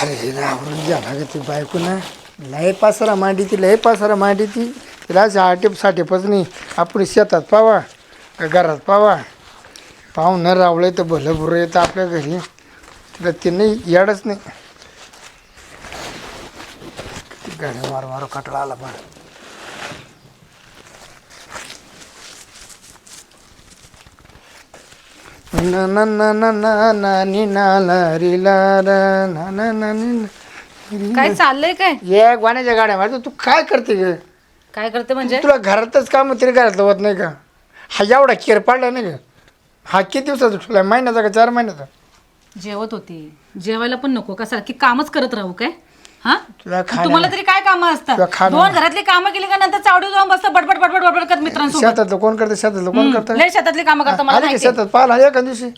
अरे आवरून घ्या लागे ती बायको ना लय पासरा मांडी ती लय पासरा मांडी ती तिला आटेप साठेपच नाही आपण शेतात पावा का घरात पावा पाहून न रावलं तर भलं बुरं येतं आपल्या घरी तिला ते नाही याडच नाही गाड्या मारू मारू कटळा आला पण ना ना ना ना ना ना नी ना ला री ला रा ना ना ना नी काय चाललंय काय या गाण्याच्या गाड्या मारतो तू काय करते ग काय करते म्हणजे तुला घरातच काम तरी घरातलं होत नाही का हा एवढा केर पाडला नाही का हा किती दिवसाचा तुला महिन्याचा का 4 महिन्याचा जेवत होती जेवायला पण नको का सारखी कामच करत राहू काय हा तुला खाण्या तुम्हाला तरी काय कामं असतात तुला खाणं- 2 घरातली कामं केली का नंतर चावडी जाऊन बसता बडबड बडबड बडबड करत मित्रांसोबत शेतातलं कोण करते शेतातलं कोण करतं लय शेतातली कामं करता मला आले की माहिती आहे. शेतात पाहिला एका दिवशी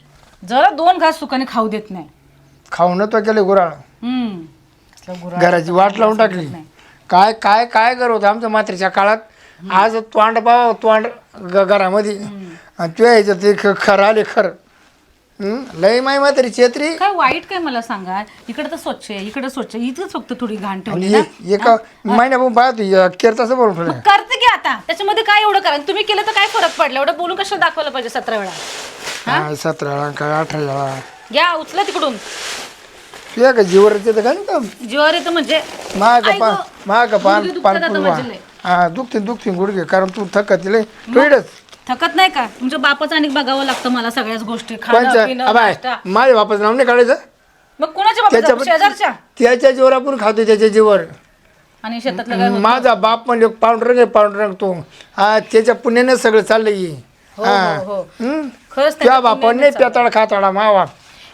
जरा 2 घास सुखाने खाऊ देत नाही खाऊन तो केले गुराळ कसलं गुराळ घराची वाट लावून टाकली काय काय काय करत होतं आमच्या मात्रेच्या काळात आज तोंड पाव तोंड घरामध्ये आणि तुझ्या ह्याच्यात ते खरं आले खरं लय माय म्हातारी छेत्री काय वाईट काय मला सांगा इकडे तर स्वच्छ आहे इकडे स्वच्छ आहे. इथंच फक्त थोडी घाण ठेवली आणि ना एका महिन्यापासून पाहतो केर तसं बोलून ठेवलं. मग करते की आता त्याच्यामध्ये काय एवढं करा तुम्ही केलं तर काय फरक पडला एवढं बोलून कशाला दाखवलं पाहिजे 17 वेळा काय 17 वेळा काय 18 वेळा घ्या उचला तिकडून तुझ्या का जीवर येतं का नाही का जीवावर येतं म्हणजे माग आई पा गं, माग पान गुडघे पान दुखतात आता पुरवा माझे लय. हा दुखते गुडघे कारण तू थकतले टोईडच थकत नाही का तुमच्या बापाचं आणि बघावं लागतं मला सगळ्याच गोष्टी खाणं कोणच्या पिणं अबाय नाश्ता. माझ्या बापाचं नाव नाही काढायचं मग कोणाच्या बापाचं शेजारच्या त्याच्या जीवर आपण खातो त्याच्या जीवर आणि शेतातलं काय माझा बाप म्हणजे पांढरंग आहे पांढरंग तो हा त्याच्या पुण्याने सगळं चाललंय हो, हा हो. हम्म. खरंच तुझ्या त्याच्या बापाने पुण्याने पेताळ खाताडा मा बाप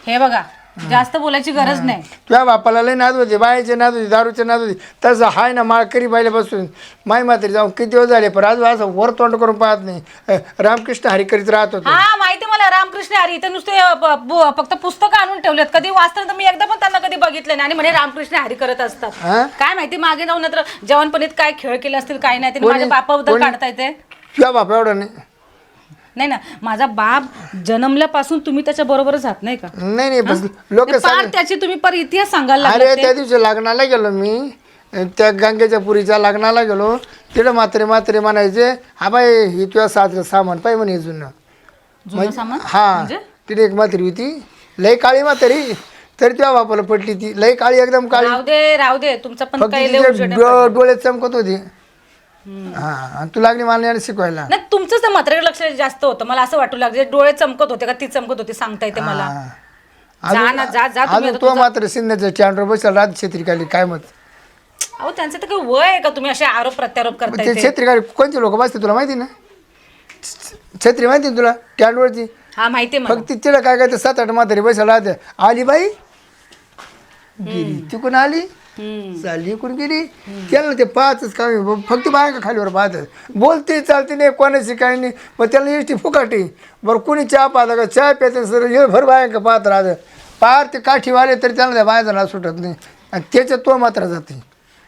हे बघा जास्त बोलायची गरज नाही तुझ्या बापाला लय नाद होते बायाचे नाद होते दारूचे नाद होते तसं हाय ना माळकरी बायला बसून माय मात्री जाऊन किती दिवस झाले पण आज असं वर तोंड करून पाहत नाही रामकृष्ण हरी करीत राहत होतो हा माहिती मला रामकृष्ण हरी इथे नुसते फक्त पुस्तकं आणून ठेवलेत कधी वाचताना तर मी एकदा पण त्यांना कधी बघितलं नाही आणि म्हणे रामकृष्ण हरी करत असतात हा? काय माहिती मागे जाऊन तर जवानपणीत काय खेळ केले असतील काय नाही ते माझ्या बापाबद्दल काढता येते तुझ्या बापा एवढं नाही नाही ना माझा बाप जन्मल्यापासून तुम्ही त्याच्या बरोबरच आहात नाही का नाही नाही बस लोक ते पार त्याची तुम्ही पर इतिहास सांगायला अरे लागले त्या दिवशी लग्नाला गेलो मी त्या गंगेच्या पुरीच्या लग्नाला गेलो तिकडे म्हात्रे म्हणायचे हा बाई ही तुझ्या सासरं सामान पाहिजे म्हणे जुनं जुनं सामान हा म्हणजे तिथे एक म्हातारी होती लय काळी म्हातारी तरी तुझ्या बापाला पटली ती लय काळी एकदम काळी राहू दे तुमचा पण फक्त काही तिचे डोळे चमकत होते हा आणि तू लागली मला शिकवायला नाही तुमचंच म्हाताऱ्याकडे लक्ष जास्त होतं मला असं वाटू लागलं डोळे चमकत होते का ती चमकत होती सांगता येते मला जा ना जा जा तुम्ही अजून तो मात्र सिन्नरच्या स्टँडवर बसला रात छेत्रिकाली काय मत अहो त्यांचं तर काही वय आहे का तुम्ही असे आरोप प्रत्यारोप करताय ते छेत्रिकाली कोणते लोक बसते तुला माहिती ना छत्री माहिती ना तुला स्टँडवरची हा माहितीये मला फक्त तिला काय काय 7-8 म्हातारी बसला राहते आली बाई गेली तिकून आली चालली इकडून गेली त्याला ते पाहतच का फक्त बाय खालीवर पाहत बोलते चालते नाही कोणाची काही नाही मग त्याला एसटी फुकाटी बरं कुणी चहा पाहता का चहा प्यायचं सर हे भर बाय का पाहत राहतं पार ते काठीवाले तरी त्याला त्या बायचा नाव सुटत नाही आणि त्याच्यात तो मात्र जाते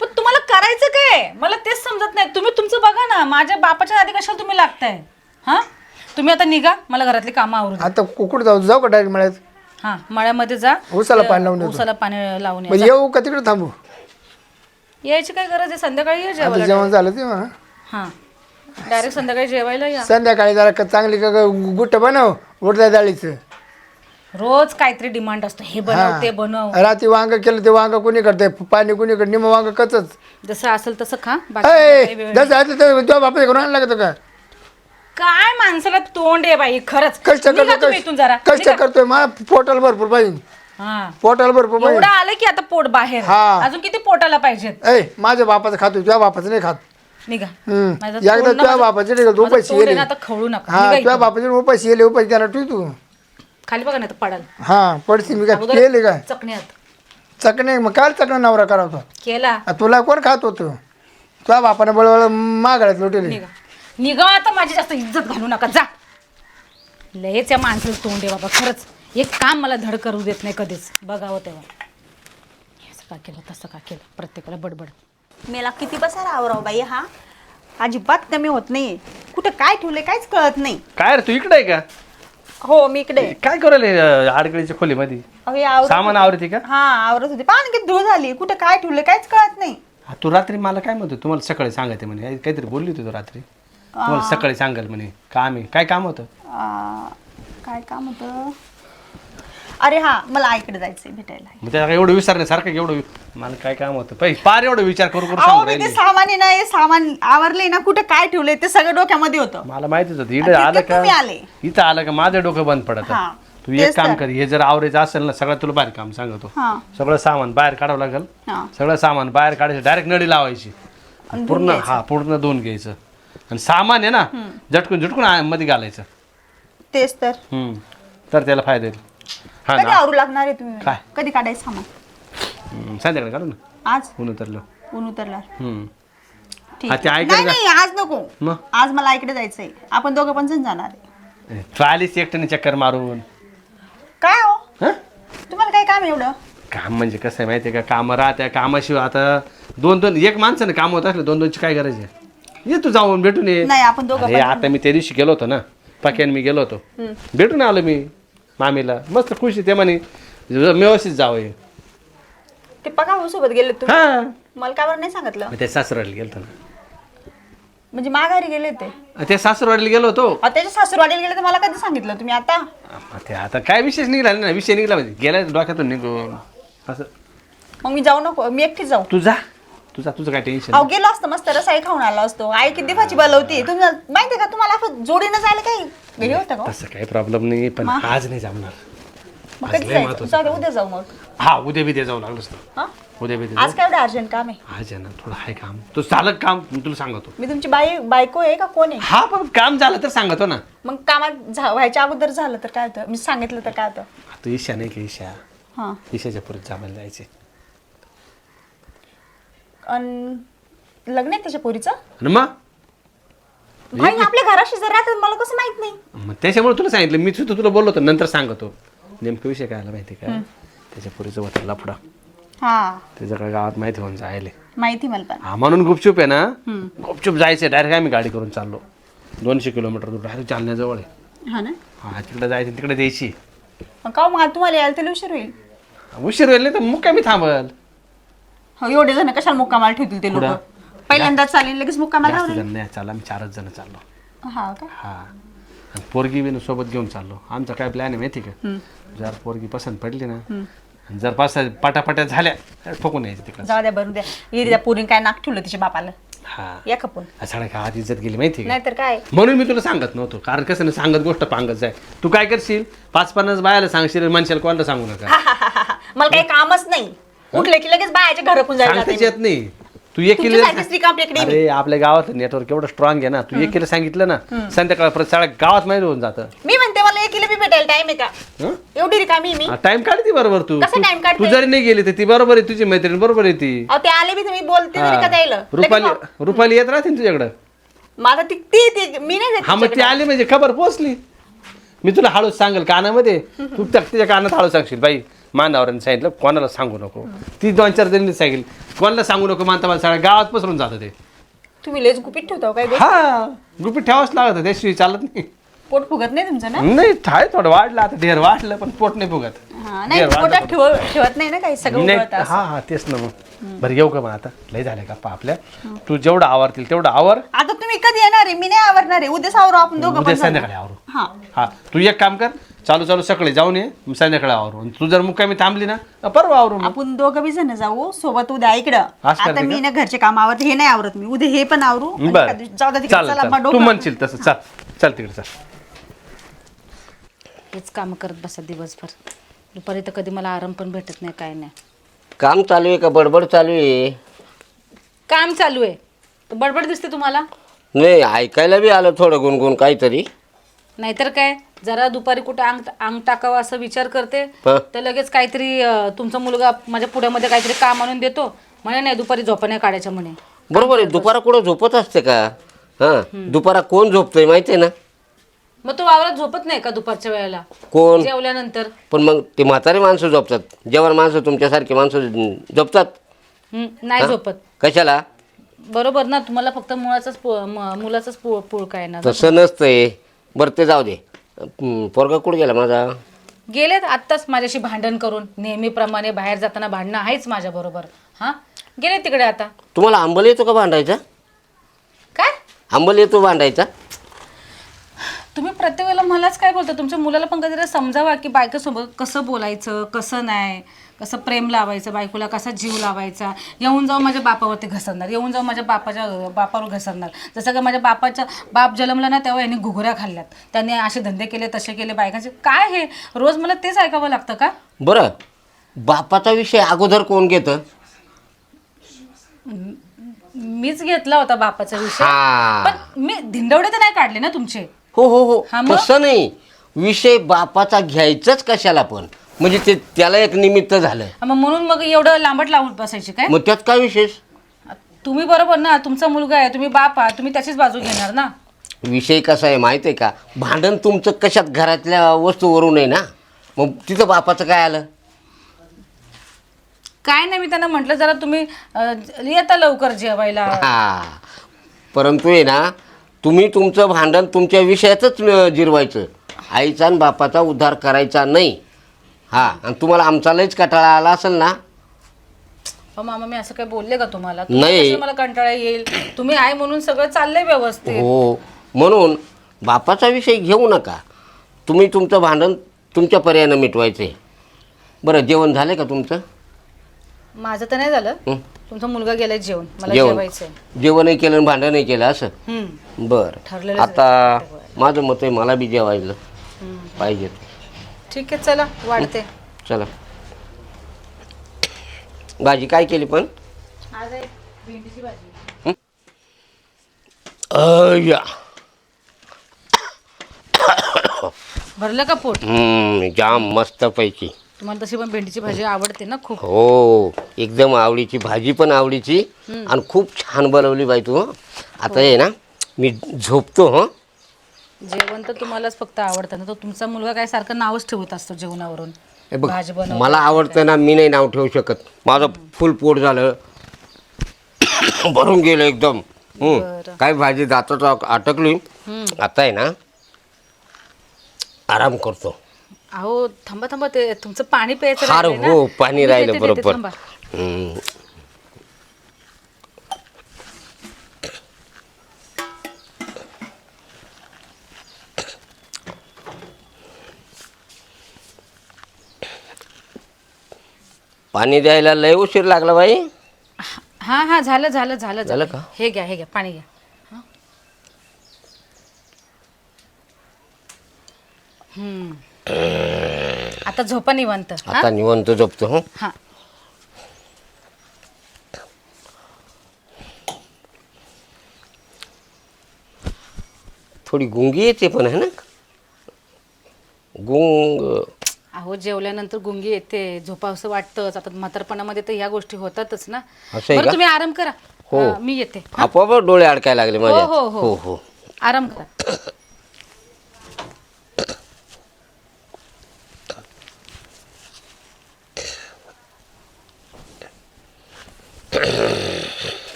पण तुम्हाला करायचं काय मला तेच समजत नाही तुम्ही तुमचं बघा ना माझ्या बापाच्या आधी कशाला तुम्ही लागताय हा तुम्ही आता निघा मला घरातली कामं आवरून आता कुकुड जाऊ का डायरेक्ट मिळायचं हा मळ्यामध्ये जा उसाला पाणी लावून येतो उसाला पाणी लावून या. म्हणजे येऊ का तिकडे थांबू यायची काय गरज आहे संध्याकाळी या आता जेवायला जेवण झालं ते म्हणा हा डायरेक्ट संध्याकाळी जेवायला या संध्याकाळी जरा चांगली का गुट्ट बनव उडत्या डाळीचं रोज काहीतरी डिमांड असतो हे बनव ते बनव रात्री वांग केलं ते वांग कोणी करते पाणी कोणी करते निम वांग कचच जसं असेल तसं खा बाकी काही वेळ- जसं आहे तुझ्या बापा करून आणलं का का काय माणसाला तोंड आहे बाई खरंच कष्ट निघा तुम्ही इथून जरा कष्ट करतोय मा पोटाला भरपूर पाहिजे हा पोटाला भरपूर एवढं पाहिजे आलं की आता पोट बाहेर हा. अजून किती पोटाला पाहिजेत ऐ माझ्या बापाचं खातो तुझ्या बापाचं नाही खात निघा माझं एकदा तोंड ना तुझ्या माझं- बापाचे नाही माझं उपाशी तोंड आहे येले ना आता खवळू नका हा निघा तुझ्या इथून. बापाचे उपाशी येले उपाशी त्याला ठेव तू खाली बघा नाही तर पडाल हा पडशी मी काय अगोदर केले काय चकण्यात चकणे मग काय चकणा नवरा करावतो केला तुला कोण खात होतो तुझ्या बापाने बळबळ मागायला लोटेले निघा निघा आता माझी जास्त इज्जत घालू नका जा लयच या माणसाचं तोंड आहे बाबा खरंच एक काम मला धड करू देत नाही कधीच बघावं तेव्हा असं का केलं तसं का केलं प्रत्येकाला बडबड मेला किती बसा राव बाई हा अजिबात कमी होत नाही कुठं काय ठेवलंय काहीच कळत नाही काय रे तू इकडे आहे का हो मी इकडे आहे. काय करायला आडगळीच्या खोलीमध्ये अहो, हे आवरत सामान आवरते का हा आवरत होते पाहा ना किती धूळ झाली कुठे काय ठेवलं काहीच कळत नाही. हा, तू रात्री मला काय म्हणतो तुम्हाला सकाळी सांगायचं म्हणे काहीतरी बोलली होती तू रात्री तुम्हाला सकाळी सांगाल म्हणे काम आहे काय काम होतं काय काम होतं अरे हा मला आईकडे जायचंय भेटायला. मग त्याला एवढं विचारण्यासारखं एवढं मला काय काम होतं पार एवढं विचार करू करू अहो सांगू मी ते राहिली. सामान आहे ना हे सामान आवरले ना कुठे काय ठेवलंय ते सगळं डोक्यामध्ये होतं. मला माहितीच होतं इथं आलं तितक्यात का तुम्ही आले. इथं आलं का माझं डोकं बंद पडत हा, तू एक तेच काम तर. कर हे जर आवरायचं असेल ना सगळं तुला बाहेर काम सांगतो हा सगळं सामान बाहेर काढावं लागेल हा सगळं सामान बाहेर काढायचं डायरेक्ट नळी लावायची पूर्ण पूर्ण धुवून घ्यायचं आणि सामान आहे ना झटकून झटकून मध्ये घालायचं तेच तर. तर त्याला फायदा येईल हा कधी ना आवरू लागणार आहे तुम्ही काय? कधी काढायचं सामान संध्याकाळी काढू ना आज ऊन उतरलं ऊन उतरला ठीक हा, ते आहे. ऐकायला नाही नाही आज नको मग आज मला आईकडे जायचंय आपण दोघं पण जण जाणार आहे. तू आलीस एकट्याने चक्कर मारून काय हो हं? तुम्हाला काय काम आहे एवढं. काम म्हणजे कसं आहे माहिती आहे का कामं राहत्या कामाशिवाय आता दोन दोन एक माणसाने काम होत असले दोन दोनची काय गरज आहे ये तू जाऊन भेटून ये नाही आपण दोघं अरे आता मी त्या दिवशी गेलो होतो ना पाक्याने मी गेलो होतो भेटून आलो मी मामीला मस्त खुशी ते म्हणे व्यवस्थित जावं ते पका सोबत गेले तुम्ही हा मला का बरं नाही सांगितलं. मग ते सासरवाडीला गेलो ना म्हणजे माघारी गेले ते ते सासरवाडीला गेलो होतो त्याच्या सासूरवाडीला गेले तर मला कधी सांगितलं तुम्ही आता. मग ते आता काय विषयच निघाला ना विषय निघाला म्हणजे गेला डोक्यातून निघून असं मग मी जाऊ नको मी एकटीच जाऊ. तुझं काय टेन्शन अहो गेलो असतं मस्त रसाई खाऊन आलो असतो आई किती भाजी बोलवती तुम्ही माहिती का तुम्हाला असं जोडीनं जायला काही घरी होतं का. तसं काही प्रॉब्लेम नाही पण आज नाही जमणार मग आज कधी लय जायचं महत्वाचं. जाऊ दे, उद्या जाऊ मग. हा उद्या बिद्या जाऊ लागलोच ना हा उद्या बिद्या आज काय एवढं अर्जंट काम आहे. आज आहे ना थोडं आहे काम तू चालक काम मी तुला सांगतो मी तुमची बायको आहे का कोण आहे. हा पण काम झालं तर सांगतो ना मग कामात व्हायच्या अगोदर झालं तर काय होतं मी सांगितलं तर काय होतं. आता ईशा नाही का ईशा हा ईशाच्या पुढे जामायला जायचे अन लग्न आहे त्याच्या पोरीचं. आणि मग भाई आपल्या घराशी जर राहतात मला कसं माहित नाही. मग त्याच्यामुळे तुला सांगितलं मी सुद्धा तुला बोललो होतो नंतर सांगतो नेमकं विषय काय आला माहिती का त्याच्या पुरीचं होतं लफडा हा त्याच्याकडे गावात माहिती होऊन जायले माहिती मला पण. हा म्हणून गुपचूप आहे ना गुपचूप जायचं डायरेक्ट आम्ही गाडी करून चाललो 200 किलोमीटर दूर डायरेक्ट जालन्याजवळ आहे हा ना हा तिकडे जायचं तिकडे द्यायची मग का मग तुम्हाला यायला तर उशीर होईल. उशीर होईल नाही तर मग काय मी थांबल हो एवढे जण कशाला मुक्कामाला ठेवतील ते लोक. पहिल्यांदा चालेल लगेच मुक्कामाला जास्त लावले. जण नाही चाललो आम्ही 4च जण चाललो हा का हा आणि पोरगी बी सोबत घेऊन चाललो आमचा काय प्लॅन आहे माहिती का जर पोरगी पसंत पडली ना आणि जर पटापट्या झाल्या तर ठोकून यायचं तिकडं जाऊ द्या भरून द्या येरी त्या पोरीने काय नाक ठेवलं तिच्या बापाला हा या खपून. सगळ्या गावात इज्जत गेली माहिती का नाहीतर काय म्हणून मी तुला सांगत नव्हतो कारण कसं नाही सांगत गोष्ट पांगत जाय तू काय करशील 5-50 बायाला सांगशील म्हणशील कोणाला सांगू नका मला काही कामच नाही उठले की लगेच बायाच्या घरापून जायला सांगताच येत नाही तू एक तुमच्यासारखी श्रीकांत टेकडी मी. अरे आपल्या गावात नेटवर्क एवढं स्ट्रॉंग आहे ना तू एकीला सांगितलं ना संध्याकाळ परत सगळ्या गावात माहिती होऊन जातं मी म्हणते मला एकीला बी भेटायला टाइम आहे का हं? एवढी रिकामी आहे मी. टाइम काढते बरोबर तू कसं time काढते? तू जरी नाही गेली तर ती बरोबर आहे तुझी मैत्रीण बरोबर आहे ती अहो ते आले बी तुम्ही बोलते तरी का द्यायला रुपाली येत राहते ना तुझ्याकडं माझा ती मी नाही देत हा मग ती आली म्हणजे खबर पोहोचली मी तुला हळूच सांगेल कानामध्ये तू तिच्या कानात हळू सांगशील बाई मानावरांनी सांगितलं कोणाला सांगू नको ती 2-4 जणी सांगेल कोणाला सांगू नको मानता मला सगळ्या गावात पसरून जातं ते तुम्ही लेच गुपित ठेवता हो काय गोष्ट? हा गुपित ठेवाच लागत त्याशिवाय चालत नाही पोट फुगत नाही तुमचं ना. नाही ठाय थोडं वाढलं आता ढेर वाढलं पण पोट नाही फुगत हा, नाही पोटात ठेवत नाही ना काही सगळं नाही उकळतं असं. हा हा तेच ना मग बरं येऊ का मग आता लय झाले गप्पा आपल्या तू जेवढं आवरतील तेवढं आवर आता तुम्ही कधी येणार आहे मी नाही आवरणार आहे उद्या सावरू आपण दोघं उद्या पण जाऊ. संध्याकाळी आवरू हा हा तू एक काम कर चालू सकाळी जाऊन ये मग संध्याकाळी आवरू आणि तू जर मुक्कामी थांबली ना परवा आवरू मग. आपण दोघं बी जण जाऊ सोबत उद्या इकडं असं करते आता मी ना घरचे काम आवरत हे नाही आवरत मी उद्या हे पण आवरू आणि बरं एका दिवशी जाऊ द्या तिकडे. चालेल चला, मग चालेल. तू डोकं- म्हणशील तसं चल तिकडे चल हेच काम करत बसा दिवसभर दुपारी तर कधी मला आराम पण भेटत नाही काय नाही. काम चालू आहे का बडबड चालू आहे? काम चालू आहे तर बडबड दिसते तुम्हाला. नाही ऐकायला बी आलं थोडं गुणगुण काहीतरी. नाहीतर काय जरा दुपारी कुठे अंग टाकावा असं विचार करते हं. तर लगेच काहीतरी तुमचा मुलगा माझ्या पुढ्यामध्ये काहीतरी काम आणून देतो म्हणे नाही दुपारी झोपा नाही काढायच्या म्हणे. बरोबर आहे दुपारा कुठं झोपत असते का? हां दुपारा कोण झोपतंय माहिती आहे ना? मग तो वावरात झोपत नाही का दुपारच्या वेळेला कोण? जेवल्यानंतर. पण मग ते म्हातारे माणसं झोपतात, जवान माणसं तुमच्यासारखी माणसं झोपतात नाही झोपत. कशाला? बरोबर ना तुम्हाला फक्त मुलाचाच पोळ काय ना. तसं नसतंय. बरं ते जाऊ दे. पोरगा कुठे गेला माझा? गेलेत आत्ताच माझ्याशी भांडण करून. नेहमीप्रमाणे बाहेर जाताना भांडणं आहेच माझ्या बरोबर. हा गेले तिकडे आता. तुम्हाला आंबल येतो का भांडायचा? काय आंबल येतो भांडायचा? तुम्ही प्रत्येक वेळेला मलाच काय बोलता? तुमच्या मुलाला पण कधी समजावा की बायकोसोबत कसं बोलायचं, कसं नाही, कसं प्रेम लावायचं, बायकोला कसा जीव लावायचा. येऊन जाऊन माझ्या बापावरती घसरणार, येऊन जाऊन माझ्या बापावर घसरणार. जसं का माझ्या बाप जन्मला ना तेव्हा यांनी घुगऱ्या खाल्ल्यात, त्यांनी असे धंदे केले, तसे केले बायकांचे. काय हे रोज मला तेच ऐकावं लागतं का? बरं, बापाचा विषय अगोदर कोण घेतं? मीच घेतला होता बापाचा विषय. हा. पण मी धिंडवडे तर नाही काढले ना तुमचे. हो हो हो, हा मग? तसं नाही. विषय बापाचा घ्यायचाच कशाला पण, म्हणजे ते त्याला एक निमित्त झालं. मग म्हणून मग एवढं लांबट लावून बसायचे काय? मग त्यात काय विशेष? तुम्ही बरोबर ना, तुमचा मुलगा आहे, तुम्ही बाप आहात, तुम्ही त्याचीच बाजू घेणार ना. विषय कसा आहे माहिती आहे का? भांडण तुमचं कशात, घरातल्या वस्तूवरून आहे ना. मग तिथं बापाचं काय आलं? काय नाही, मी त्यांना म्हटलं जरा तुम्ही येता लवकर जेवायला. हा, परंतु आहे ना, तुम्ही तुमचं भांडण तुमच्या विषयातच जिरवायचं. आईचा आणि बापाचा उद्धार करायचा नाही. हा, आणि तुम्हाला आमचा लयच कंटाळा आला असेल ना. मामा मी असं काय बोलले का तुम्हाला? नाही. कशाला मला कंटाळा येईल? तुम्ही आहे म्हणून सगळं चाललंय व्यवस्थित. हो, म्हणून बापाचा विषय घेऊ नका. तुम्ही तुमचं भांडण तुमच्या पर्यायानं मिटवायचे. बरं, जेवण झालं का तुमचं? माझं तर नाही झालं. हं? तुमचा मुलगा गेलाय जेवण, मला जेवण जेवायचंय. जेवणही केलं आणि भांडणही केलं असं? हम्म. बरं, ठरलेलंच आता माझं मत आहे मला बी जेवायला पाहिजे. ठीक आहे, चला वाढते. चला. भाजी काय केली पण? आज आहे भेंडीची भाजी. या भरलं का पोट? जाम मस्त पैकी. तुम्हाला तशी पण भेंडीची भाजी आवडते ना खूप? हो, एकदम आवडीची भाजी, पण आवडीची, आणि खूप छान बनवली बाई तू. आता आहे ना, मी झोपतो. हं, जेवण तर तुम्हालाच फक्त आवडतं ना. तो तुमचा मुलगा काय सारखं नावच ठेवत असतो जेवणावरून. हे बघ, भाजी बनव. मला आवडतं ना, मी नाही नाव ठेवू शकत. माझं फुल पोट झालं, भरून गेलं एकदम. बरं. काय भाजी दातात अटकली. आता आहे ना, आराम करतो. अहो थांबा थांबा, ते तुमचं पाणी प्यायचं फार राहिलंय ना. हो, पाणी मी राहिलं देते, बरोबर. थांबा. पाणी द्यायला लय उशीर लागला बाई. हा हा, झालं झालं झालं झालं का? हे घ्या हे घ्या, पाणी घ्या. हा. आता झोपा निवांत. हा? आता निवांत झोपतो. हं, हा. थोडी गुंगी येते पण आहे ना, गुंग. अहो जेवल्यानंतर गुंगी येते, झोपावंसं वाटतंच. आता म्हातारपणामध्ये तर ह्या गोष्टी होतातच ना. असं आहे बरं का? तुम्ही आराम करा. हो. मी येते. आपोआप डोळे अडकायला लागले माझ्या. हो, हो, हो. हो हो. आराम करा.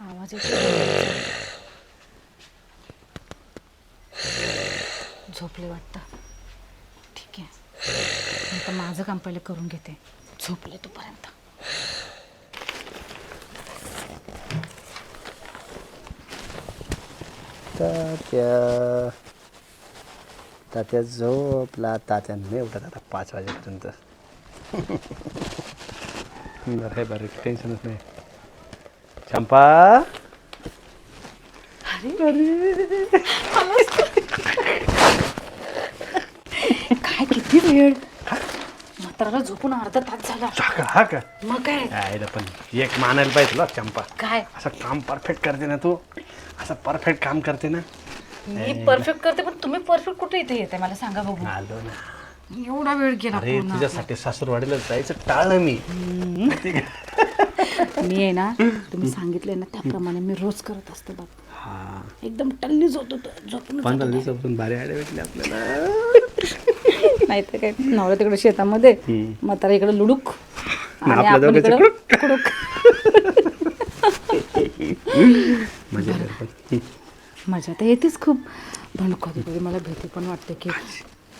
आवाज येतो. झोपले वाटतं. ठीक आहे, आता माझं काम पहिले करून घेते. झोपले तोपर्यंत. तात्या झोपला. तात्या नाही उठत आता 5 वाजेपर्यंत. बरं बरं, टेन्शनच नाही. चंपा, काय किती वेळ? म्हाताराला झोपून अर्धा तास झाला. हा का? मग काय? यायला पण एक मानायला पाहिजे तुला चंपा. काय असं काम परफेक्ट करते ना तू, असं परफेक्ट काम करते ना. मी परफेक्ट करते, पण तुम्ही परफेक्ट कुठे इथे येते मला सांगा बघू. आलो ना. एवढा वेळ गेला अरे पूर्ण. तुझ्यासाठी सासूरवाडीला जायचं टाळलं मी. मी आहे ना, तुम्ही सांगितलंय ना त्याप्रमाणे मी रोज करत असते बघ. एकदम टल्ली झोपून 15 दिवसापासून भारी आयडिया भेटली आपल्याला. नाही तर काय, नवरा तिकडे शेतामध्ये, म्हातारा इकडे लुडूक आणि आपल्या आपण दोघांचं इकडं कुडूक. मजा येईल पण. मजा तर येतेच खूप, पण कधी कधी मला भीती पण वाटते की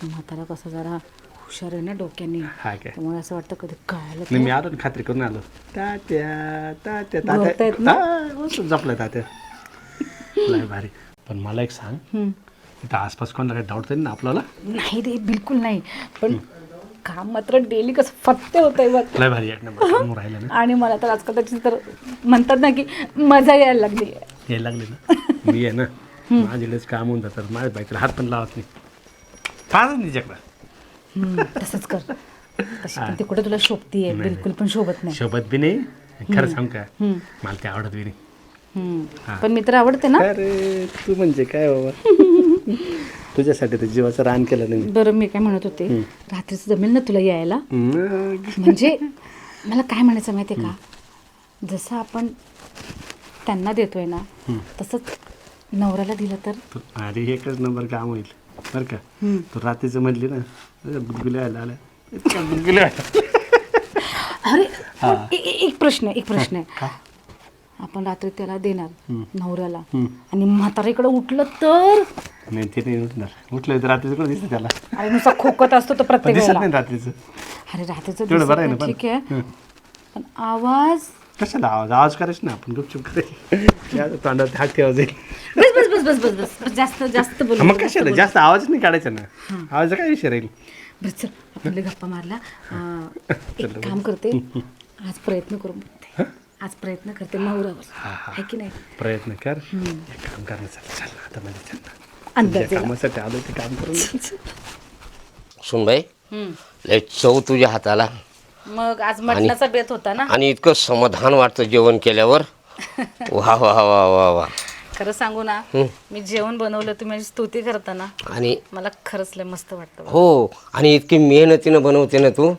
म्हातारा कसं जरा हुशार आहे ना डोक्याने, हा काय त्यामुळे असं वाटतं कधी कळालं नाही, मी आलो ना खात्री करून आलो. तात्या तात्या बोलतायत ना? तात्या जपलं तात्या. लय भारी. पण मला एक सांग, इथं आसपास कोणाला काही डाऊट ना आपल्याला? नाही रे बिलकुल नाही, पण काम मात्र डेली कसं फत्ते होत आहे बघ. लय भारी एक नंबर समोर राहिलं ना. आणि मला तर आजकाल त्याची तर म्हणतात ना की मजा यायला लागली आहे. यायला लागले ना. मी आहे ना माझ्याकडेच काम होऊन जातात, माझ्या बाईकडे हात पण लावत नाही. फारच तिच्याकडं तसंच कर. तशी पण ती कुठे तुला शोभती आहे? बिलकुल पण शोभत नाही. सोबत बी नाही. खरं सांग का, मला ते आवडत बी नाही. पण मी तर आवडते ना. अरे तू म्हणजे काय बाबा, तुझ्यासाठी तर जीवाचं रान केलं नाही. बरं मी काय म्हणत होते, रात्रीचं जमेल ना तुला यायला? म्हणजे मला काय म्हणायचं माहिती आहे का, जसं आपण त्यांना देतोय ना तसंच नवऱ्याला दिलं तर. अरे एकच नंबर काम होईल बरं का. तू रात्रीचं म्हणली ना, गुदगुल्या आल्या आल्या गुदगुल्या. अरे एक प्रश्न आहे. आपण रात्री त्याला देणार नवऱ्याला आणि म्हातारीकडे उठलं तर? नाही ते नाही उठणार. उठलं तर रात्रीचं कोण दिसतं त्याला? अरे नुसता खोकत असतो तो प्रत्येक दिसत वेळेला. नाही रात्रीचं. अरे रात्रीचं तेवढं बरं आहे दिसत ना नाही, पण. ठीक आहे, पण आवाज. कशाला आवाज करायचं ना, आपण गुपचूप करायचं. तोंडात हात ठेवा जाईल. बस बस बस बस बस बस जास्त जास्त बोलू मग कशाला जास्त आवाज नाही काढायचा ना. आवाज काय विषय राहील. बस चल आपण लय गप्पा मारला. एक काम करते, आज प्रयत्न करू बघते. आज प्रयत्न करते नवऱ्यावर, आहे की नाही? प्रयत्न कर. एक काम कर ना, चल आता मध्ये चल ना. अंदाज ज्या कामासाठी आलो ते काम करून. सुनबाई, लय चव तुझ्या हाताला. मग आज मटणाचा बेत होता ना. आणि इतकं समाधान वाटतं जेवण केल्यावर. वा वा वा वा वा. खरं सांगू ना, मी जेवण बनवलं तुम्ही माझी स्तुती करता ना, आणि मला खरंच लय मस्त वाटतं. हो, आणि इतकी मेहनतीनं बनवते ना तू,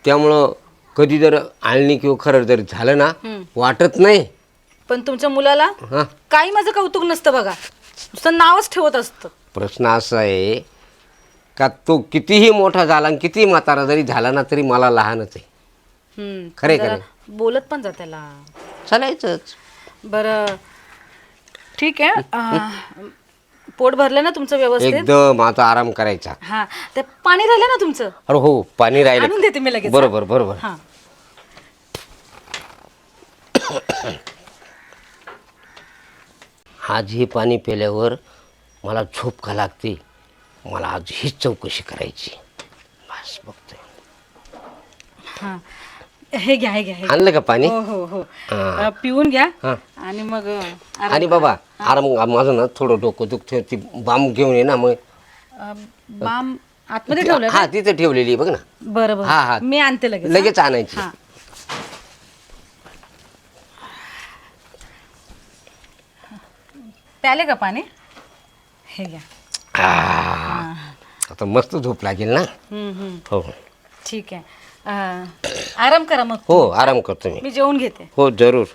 त्यामुळं कधी जर आळणी किंवा खरं जर झालं ना वाटत नाही. पण तुमच्या मुलाला हा, काही माझं कौतुक नसतं बघा, नुसतं नावच ठेवत असतं. प्रश्न असा आहे का तो कितीही मोठा झाला आणि कितीही म्हातारा जरी झाला ना तरी मला लहानच आहे. खरे जरा खरे बोलत पण जा त्याला. चालायचंच. बरं ठीक आहे. पोट भरलं ना तुमचं व्यवस्थित? एकदम आता आराम करायचा. हा, ते पाणी राहिलं ना तुमचं? अरे हो, पाणी आणून राहिलं. देते मी लगेच. बरोबर बरोबर. हा. आज हे पाणी प्यायल्यावर मला झोप का लागते. मला आज हीच चौकशी करायची. बस बघतोय. हा, हे घ्या हे घ्या हे घ्या. आणलं का पाणी? हो हो हो. हा. पिऊन घ्या हा. आणि मग आणि बाबा आराम, माझं ना थोडं डोकं दुखतं, ती बाम घेऊन ये ना. मग बाम आतमध्ये ठेवलं हा, तिथं ठेवलेली आहे बघ ना. बरं हा, हा. बरं, मी आणते लगेच. लगेच आणायची. हा. प्याले का पाणी? हे घ्या. आता मस्त झोप लागेल ना. हो ठीक आहे. आराम करा मग. हो, आराम करतो मी. मी जेवून घेते. हो जरूर.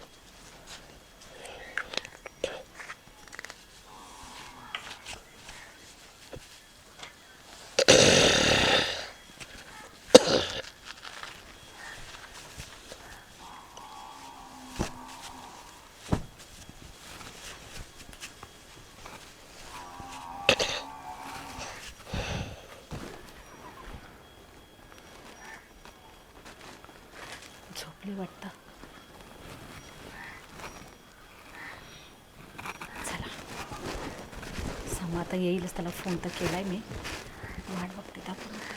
झोपली वाटतं. चला, समा आता येईलच, त्याला फोन तर केलाय मी, वाट बघते त्या फोनची.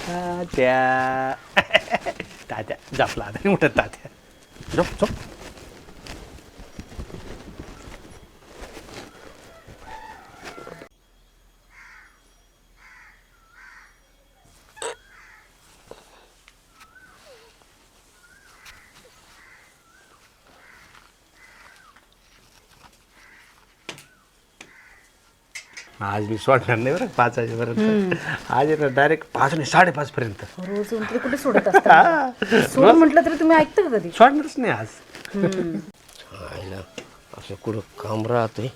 तात्या तात्या जपला आता नाही उठत. तात्या झोप झोप. आज मी सोडणार नाही बरं 5 वाजेपर्यंत. आज आहे ना डायरेक्ट 5 आणि 5:30 पर्यंत रोज येऊन तरी कुठे सोडत असता? सोड म्हटलं तरी तुम्ही ऐकता का कधी? सोडणारच नाही आज. आईला असं कुठं काम राहते.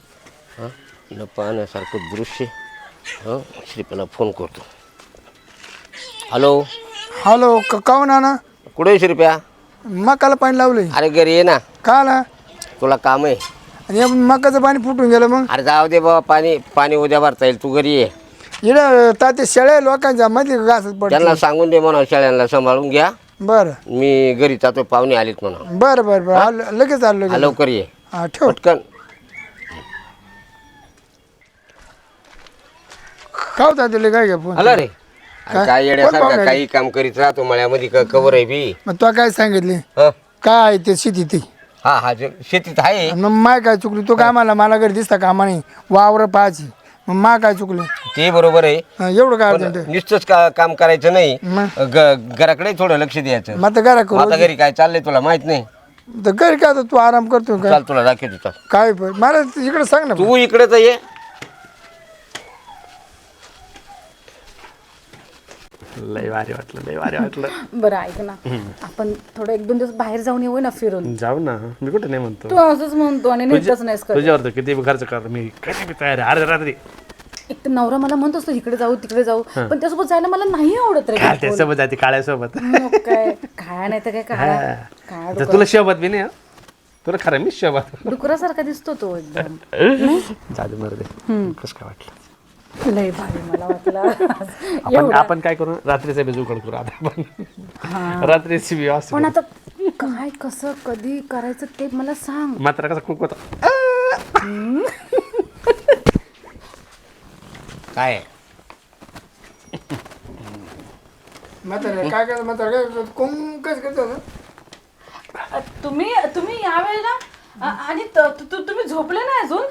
हां, न पाहण्यासारखं दृश्य. हं, श्रीपाला फोन करतो. हॅलो, हॅलो काऊन ना कुठे आहे श्रीप्या? मकाला पाणी लावलंय. अरे घरी ये ना, का आला? तुला काम आहे. आणि मकाचं पाणी फुटून गेलं. मग अरे जाऊ दे बाबा, पाणी उद्या भरता येईल. तू घरी ये. इकडं ताते शेळ्या लोकांच्या मध्ये घासत पडते. त्यांना सांगून दे म्हणा, शेळ्यांना सांभाळून घ्या. बरं मी घरी जातो, पाहुणे आलीत म्हणा. बरं बरं बरं लगेच आलो हा, लगेच. लवकर ये हा ठेव. पटकन. खाऊ ताते काय घ्या फोन. आला रे. काय? काय कोण येण्यासारखं पाहुणे? काही काम करीत राहतो मळ्यामध्ये. कवर आहे बी. मग तुला काय सांगितले? हं? काय आहे ते शेती ते? हा शेतीत आहे. मग माय काय चुकली? तो कामाला मला घरी दिसता कामा नाही, वावर पाहायची. मग मा काय चुकलं? ते बरोबर आहे. एवढं काय पण अर्जंट आहे? नुसतंच काम करायचं नाही, मग घराकडे थोडं लक्ष द्यायचं. मग आता घरा करू. आता घरी काय चाललंय तुला माहित नाही. तर घरी काय आता तू आराम करतो काय? चाल तुला दाखवतो चाल. काय पण मला इकडे सांग ना. तू इकडे तर ये. लय भारी वाटलं. बरं ऐक ना, आपण थोडं 1-2 दिवस बाहेर जाऊन येऊ ना फिरून. जाऊ ना, मी कुठे नाही म्हणतो. तू असंच म्हणतो आणि नेतच नाहीस करत. तुझ्यावर तर किती खर्च कर, मी कधी बी तयार आहे. अर्ध्या रात्री एक तर नवरा मला म्हणत असतो इकडे जाऊ तिकडे जाऊ, पण त्यासोबत जायला मला नाही आवडत रे. त्यासोबत जाते काळ्यासोबत. मग काय काय नाही तर काय काय तर तुला शोभत बी नाही हं? तुला खरं मी शोभत. डुकरासारखा दिसतो तो एकदम. जाऊ मर दे. कसं काय वाटलं? लय भारी मला वाटलं. आपण काय करू, रात्रीचा बी जुगाड करू आता आपण. रात्रीची बी व्यवस्थित पण आता काय कसं कधी करायचं ते मला सांग. मात्र कसा खूप होता. काय आहे? म्हातारे काय करतो? म्हातारे काय कोण कसं करतो ना? तुम्ही यावेळेला आणि तुम्ही झोपले नाही अजून?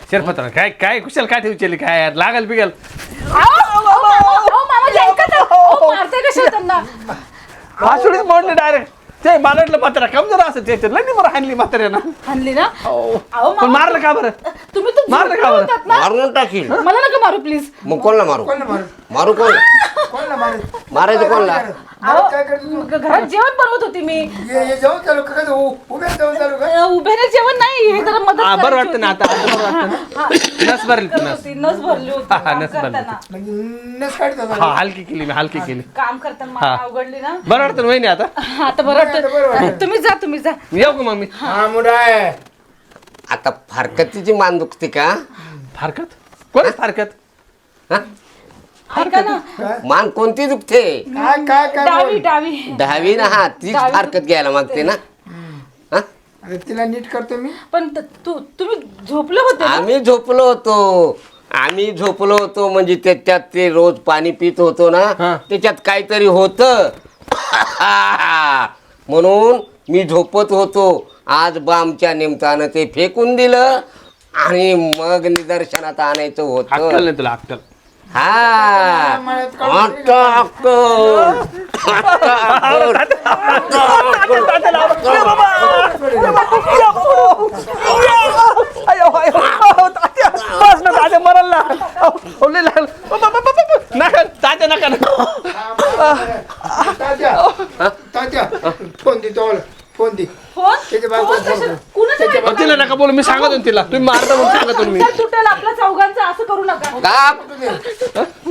शिरपत्र काय कुशल काय ठेवली काय यार, लागल बिगल. मारते कशा त्यांना? वासुडीच मोडले डायरेक्ट. ते मला वाटलं म्हातारा कमजोर असं ते लग्न बरं हाणली म्हाताऱ्यानं. हाणली ना? पण मारलं का बरं? तुम्ही तर मारलं का झोपले बरं? होतात ना? मारून टाकील. मला नका मारू प्लीज. मग कोणला मारू? कोणला मारू? मारू कोण? कोणला मारू? मारायचं कोणला? काय करतो? घरात जेवण बनवत होती मी. ये जाऊन चालू का? उभ्या जाऊन चालू का? उभ्याने जेवण नाही, हे जरा मदत बरं करायची वाटतं ना आता बरं वाटतं ना. नस भरली तू नस. होती. नस भरली होती काम नस भरली. करताना. म्हणजे नस काढतो का? हा हलकी केली मी हलकी केली. काम करताना मला अवघडली ना. बरं वाटतं ना वहिनी आता. आता बरं वाटतं. तुम्ही जा. येऊ का मग मी? हा मुडा आहे. आता फारकतीची मान दुखते का? फारकत कोण फारकत? हा? ऐका ना, मान कोणती दुखते? काय काय काय बोल. डावी 10वी ना. हा तीच फारकत घ्यायला मागते ना. हा? अरे तिला नीट करतो मी. पण तुम्ही झोपले होते ना? आम्ही झोपलो होतो म्हणजे त्याच्यात ते रोज पाणी पित होतो ना, त्याच्यात काहीतरी होतं. म्हणून मी झोपत होतो. आज बामच्या निमित्तानं ते फेकून दिलं आणि मग निदर्शनात आणायचं अक्कल होतं. नाही तुला अक्कल. हा आता तात्या फोन दे तो फोन दे. फोन? त्याच्या बायकोला फोन फोन कशा- कर. कुणाचा बायको? तिला नका बोलू, मी सांगतो ना तिला. तुम्ही मारता म्हणून सांगतो मी. संसार तुटेल आपला चौघांचा, असं करू नका. का?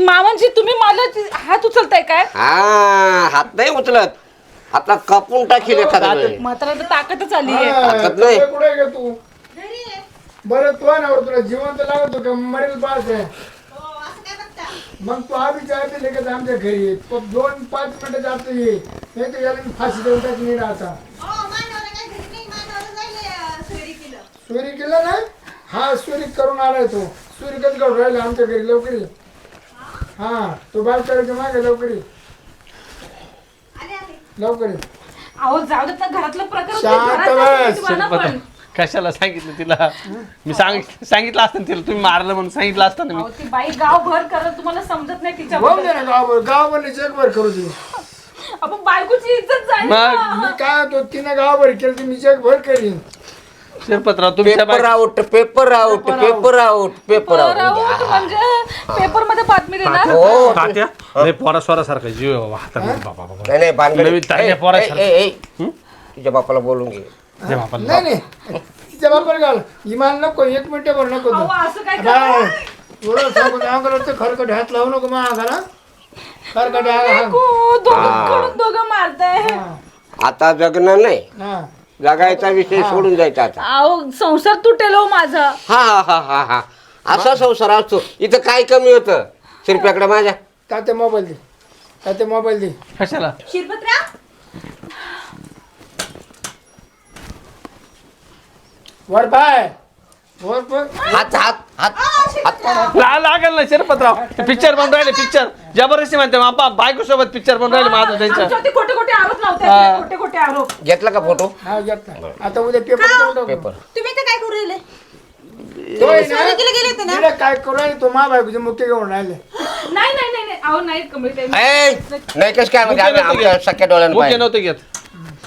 मामांची तुम्ही मला हात उचलताय काय? हा हात नाही उचलत, हातला कापून टाकील एखादा वेळी. म्हातारा तर ताकदच आली आहे. ताकद नाही. कुठे गे तू? बरं तू नावर तुला जिवंत लागतो का मरेल पास आहे? मग तू आधी जायचं लगेच आमच्या घरी ये. तो 2-5 मिनिटाच्या आत ये. नाही तर याला मी फाशी देऊन टाकी नाही राहता. चोरी केलं ना? हा चोरी करून आलाय तो. चोरी कधी करून राहिला आमच्या घरी. लवकर ये. हा तो बाय करायचं मागे लवकर ये. लवकर ये. अहो जाऊ देत ना, घरातलं प्रकरण शांत घरात बस. जाऊ देत मला पण. कशाला सांगितलं तिला? मी सांगितलं असतं ना तिला. तुम्ही मारलं म्हणून सांगितलं असतं ना मी. अहो, ती बाई गावभर करत तुम्हाला समजत नाही तिच्या होऊन दे ना गावभर. गावभर चेकभर करू दे. आपण बायकोची इज्जत जाईल मग ना. मी काय होतो तिनं गावभर केलं तर मी चेकभर करीन. शिरपतराव तुमच्या paper out, paper out, paper out, paper बरं, आउट. म्हणजे पेपर मध्ये बातमी देणार. हो. तात्या लय पोरा स्वरासारखा जीव आहे बाबा. हातात बाबा बाबा. नाही नाही भानगड. नवीन तात्या पोरासारखं. तुझ्या बापाला बोलून घे. जय बापाला. नाही नाही तिच्या बापाला घाल इमान नको 1 मिनिट पण नको अहो, असं काय बाय. थोडं सांगून अंगाला खरकट हात लावू नको मग अंगाला खरकट दोघं मारताय आता जगणं नाही, हा जगायचा विषय सोडून जायचा आता. अहो संसार तुटेल हो माझा. हा हा हा हा हा असा संसार असतो. इथं काय कमी होतं शिरप्याकडे माझ्या? तात्या मोबाईल दे तात्या मोबाईल दे कशाला शिरपतराव वर पाय वर पाय हात हात हात हात लागल ना शिरपतराव पिक्चर बनून राहिले पिक्चर जबरदस्ती म्हणते बापा बायको सोबत पिक्चर बनून राहिले माझं त्यांच्या आमच्यावरती खोटे खोटे आरोप लावतात खोटे खोटे आरोप. घेतला का फोटो? हा घेतला आता उद्या पेपर पेपर तुम्ही इथं काय करू राहिले? गेले होते ना काय करू राहिले तो मा बायकोचे मुख्य घेऊन राहिले नाही नाही नाही नाही. अहो नाही कमळी ए, नाही कस काय म्हणजे आम्ही आमच्या सख्या डोळ्यानं मुख्य पाहिलं. नव्हते घेत.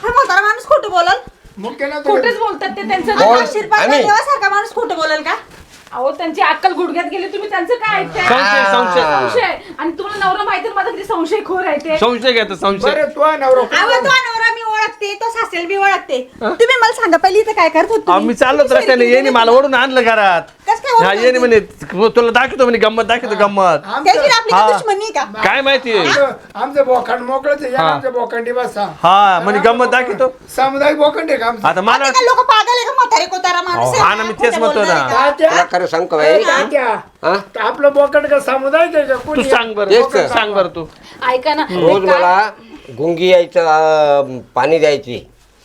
हा म्हातारा माणूस खोटं बोलल? मुख्य ना खोटेच बोलतात ते त्यांचं. बोल. शिरपतराव आम्ही- देवासारखा माणूस खोटं बोलल का? अहो त्यांची अक्कल गुडघ्यात गेली तुम्ही त्यांचं काय ऐकताय? संशय संशय संशय. आणि तुम्हाला नवरा माहिती आहे, माझा किती संशय खोर आहे ते. संशय घेतो संशय. बरं तो नवरा अहो, तो नवरा मी ओळखते, तो सासरेला मी ओळखते. तुम्ही मला सांगा पहिली इथं काय करत होत आम्ही चाललोच रस्त्याने येणे मला ओढून आणलं घरात. कसं काय ओळखलं हा येणे म्हणे तुला दाखवतो म्हणे गंमत दाखवतो गंमत. त्याची आपली हा. काय दुश्मनी का? काय माहिती आमचं बोखंड मोकळच आहे हा. आमच्या बोखंडी बसा हा म्हणे गंमत दाखवतो. सामुदायिक बोखंड आहे का आमचं आता मला लोक पागल आहे का? म्हातारे कोतारा माणूस आहे? हा ना मी तेच खोटं म्हणतो बोलणार ना. आहे का? तुला तात्या खरं सांगतो बाई तात्या हा? आपलं बोकंड का सामुदायिक आहे का तू कोणी सांग बरं तेच तर. सांग बरं तू. ऐका ना रोज मला गुंगी यायचं पाणी द्यायची.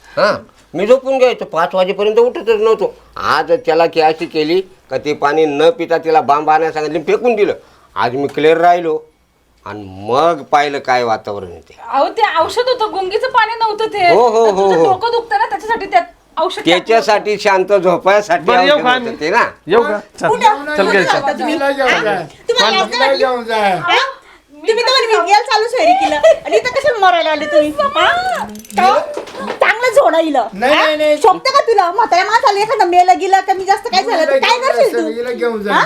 हा मी झोपून घ्यायचो 5 वाजेपर्यंत उठतच नव्हतो. आज त्याला की अशी केली का ते पाणी न पिता तिला बांब आणायला सांगितलं फेकून दिलं. आज मी क्लिअर राहिलो आणि मग पाहिलं काय वातावरण येते. अहो ते औषध होतं गुंगीचं पाणी नव्हतं ते. हो, हो, हो, तुझं हो. डोकं दुखतं ना त्याच्यासाठी त्यात औषध टाकलं होतं. त्याच्यासाठी शांत झोपायसाठी बरं, येऊ औषध का होतं आम्ही? ते ना. येऊ का चल चल घे चल. तिला घेऊन जाय तुम्हाला लाज तिला वाटली? घेऊन जाय हा? तुम्ही तर म्हणे मी गेल चालू सोयरी केलं आणि इथं कशाला मरायला आले तुम्ही? हा? का? चांगलं झोडा इलं. नाही, हा? नाही, नाही. शोभतं का तुला? म्हाताऱ्या माणसाला एखादं मेलं गेलं कमी जास्त काय झालं तर काय करशील तू? हिला घेऊन जाय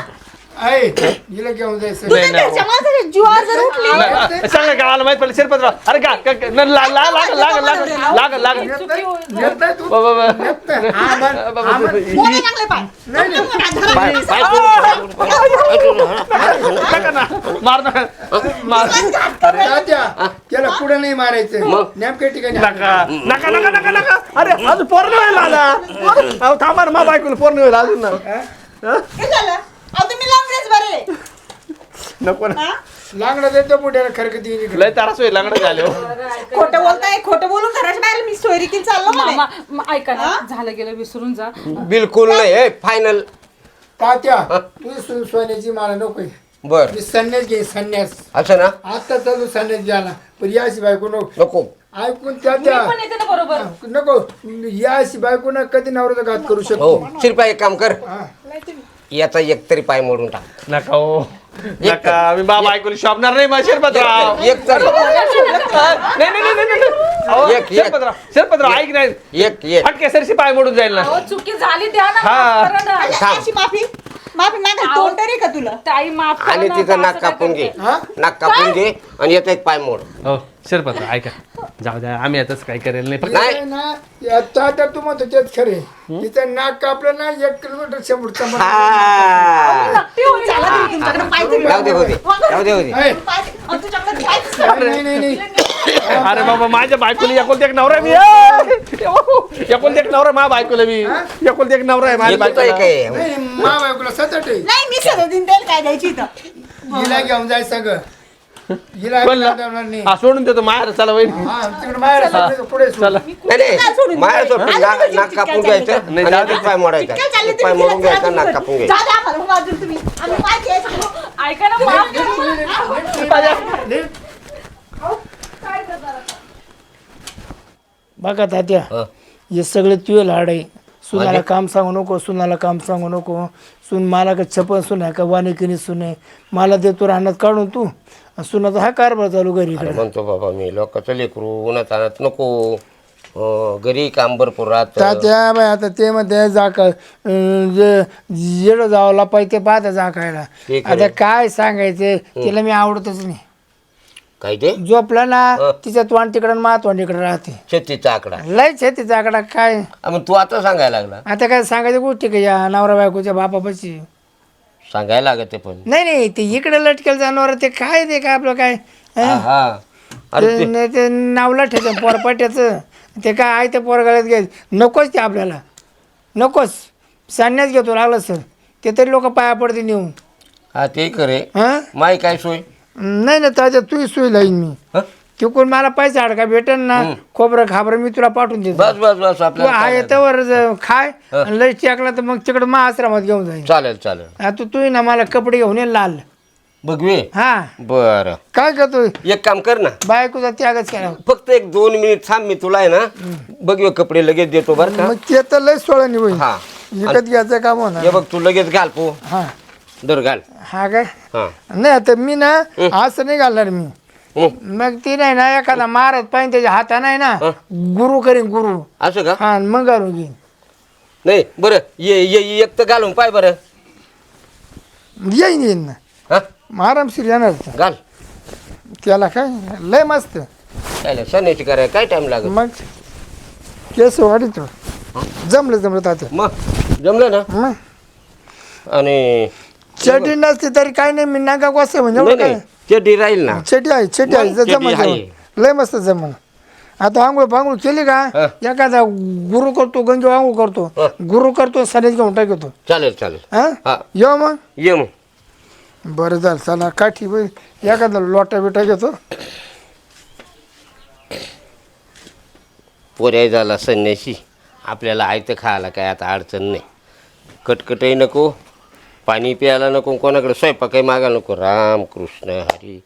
ऐ हिला घेऊन जाय तू त्या घरच्या माणसाच्या जीवावर जर उठली नाही, सांग ना गावाला माहित पडलं शिरपतराव. अरे का लागल चुकी होईल. येत नाही तू बाबा येत नाही. हा, मग- हा, मग- कोणी चांगले पाय नाही, नाही. पाय- पाय सोडून- नका ना मार नका मार तात्या त्याला पुढे नाही मारायचं नेमक्या ठिकाणी नका नका नका नका नका. अरे अजून पोरण व्हायला आला. अहो थांबा ना मा बायकोला पोरण व्हायला अजून ना. काय झालं? अहो तुम्ही लांबलेच बरे. नको ना हा? लागला देतो पुढे खरकती येईल इकडे. लय तारास होईल लागणार झाले हो. खोटं बोलताय खोटं बोलून घराच्या बाहेर मी सोयरी केली चाललो म्हणे. मामा ऐका ना झालं गेलं विसरून जा. बिलकुल नाही फायनल. तात्या तू सोन्याची मला नको बर मी संन्यास घे संन्यास असं ना आता चालू संन्यास घ्यायला पण याशी बायको नको नको. ऐकून मी तात्या पण येते ना बरोबर. नको याशी बायको ना कधी नवऱ्याचा घात करू हो शकतो शिरपा एक काम कर हा. याचा एक तरी पाय मोडून टाक. नका हो नका मी बाबा ऐकून शोभणार नाही माझ्या शिरपतराव. एक तरी नाही नाही नाही नाही अहो, एक. शिरपतराव शिरपतराव ऐक नाही एक एक फटके सरशी पाय मोडून जाईल ना. अहो चुकी झाली द्या ना हा. माफ करा ना. अशी माफी माफी मागायला तोंड तरी का तुला? ताई माफ करा आणि ना, तिथं असं नाक काय कापून घे करते? हा? नाक कापून घे आणि याचा एक पाय मोड. हो शिरपतराव ऐका जाऊ द्या आम्ही आताच काही करेल नाही फक्त नाही. नाही ना या तात्या तू म्हणतो तेच खरे तिचं नाक कापलं ना 1 किलोमीटर 100 हा. नक्की होईल. चला तुम्ही तुमच्याकडे पाय तरी जाऊ दे होते जाऊ दे होते. ऐ, पाय अहो, तुझ्याकडे पाय दिसतो. नाही नाही नाही अरे बाबा माझ्या बायकोला एकोलते एक नवरा आहे मी एकोलते एक नवरा माझ्या बायकोला मी एकोलते एक नवरा आहे माझ्या एकच बायकोला. एक आहे. नाही मा बायकोला 7 आहे नाही मी सगळं दिन द्यायला काय द्यायची इथं. हिला घेऊन जाय सगळं हिला बोलला. देणार नाही हा सोडून देतो माहेर चला वहिनी हा तिकडे बाहेर सगळं पुढे सोड. चला नाही काय सोडून माया दिलं? सोडून आलं नाक तुझी नाक चिटक्या कापून चालली घ्यायचं तर. नाही, आणि जाऊ दे. एक पाय मोडायचा. काय चालली एक पाय तुम्ही? मोडून घ्यायचा नाक कापून घ्यायचं. जा, जा, मला बाजूला तुम्ही. आम्ही पाय घ्यायचं. ऐका ना माफ करा. नीट. काय करणार आता? बघा तात्या हं. हे सगळे तुझे लाड आहे सुनाला काम सांगू नको सुनाला काम सांगू नको सून मला का छपन सून आहे का वानिकिनी सून आहे मला देतो राहण्यात काढून तू आणि सुनाचा हा कारभार चालू घरी अरे म्हणतो बाबा मी लोकांचं लेकरू उन्हात आणत नको. घरी काम भरपूर राहत. तात्या बाय आता ते म्हणते जा का जेडं जावं पाहिजे ते पाहता जा खायला ठीक आहे. आता काय सांगायचं तिला मी आवडतच नाही काय ते झोपला ना तिच्या तोंड तिकडं मा तोंड तिकडं राहते शेतीचा आकडा लयच आहे तिचा आकडा काय मग तू आता सांगायला लागला आता काय सांगायचं गोष्टी का या नवरा बायकोच्या बापापाशी सांगायला लागत ते पण नाही ते इकडे लटकेल जनावर ते काय आपलं काय हा, हा. अरे ते- ते नावला ठेवायचं पोरपाट्याचं ते काय आहे ते पोरगाळ्यात घ्यायचं नकोच ते आपल्याला नकोच सांगण्याच घेतो लागलं सर ते तरी लोक पाया पडते नेऊन हा ते करे हां माय काय सोय नाही त्याच्यात तू सोय लाईन मी हं? तिकडून मला पैसा अडका भेटेल ना खोबरं खाबरं मी तुला पाठवून देतो बस बस बस तू आपल्याला काय आहे तर खाय आणि लय टाकला तर मग तिकडं मा आश्रमात घेऊन जाईल चालेल चालेल आता तू ना मला कपडे घेऊन ये लाल बघवे हा बर काय करतोय एक काम कर ना बायकोचा त्यागच केला फक्त 1-2 मिनिट थांब मी तुला आहे ना बघवे कपडे लगेच देतो बर का मग ते तर लय सोळा होईल हा विकत घ्यायचं काम होणार हे बघ तू लगेच घाल पो हा दर घाल हा काय हा नाही आता मी ना असं नाही घालणार मी हं. मग ती नाही ना एखादा महाराज पाहिजे त्याच्या हाता नाही ना गुरु करीन गुरु असं का हा मग घालून घेईन नाही बरं ये एक तर घालून पाय बरं येईन ना हा आरामशीर येणार तो. घाल त्याला काय लय मस्त काय सण्याची कराय काय टाइम लागत मग केस वाढीतो जमलं तात्या मग जमलं ना मग आणि चटी नसते तरी काय नाही मी नागा वासे म्हणजे नाही एवढं काय नाही चेटी राहील ना चटी आहे मग चटी जमन आहे. लय मस्त जमन आता आंघोळ पांघोळ केली का एखादा गुरु करतो गंजो आंघोळ करतो गुरु करतो सनेज घेऊन टाकतो चालेल चालेल हा हा येऊ मग ये मग बरं झालं चला काठी बाई एखादा लोटा बिटा घेतो पोऱ्या झाला संन्याशी आपल्याला आयतं खायला काय आता अडचण नाही कटकटही नको पाणी प्यायला नको कोणाकडे स्वयंपाकही मागायला नको राम कृष्ण हरी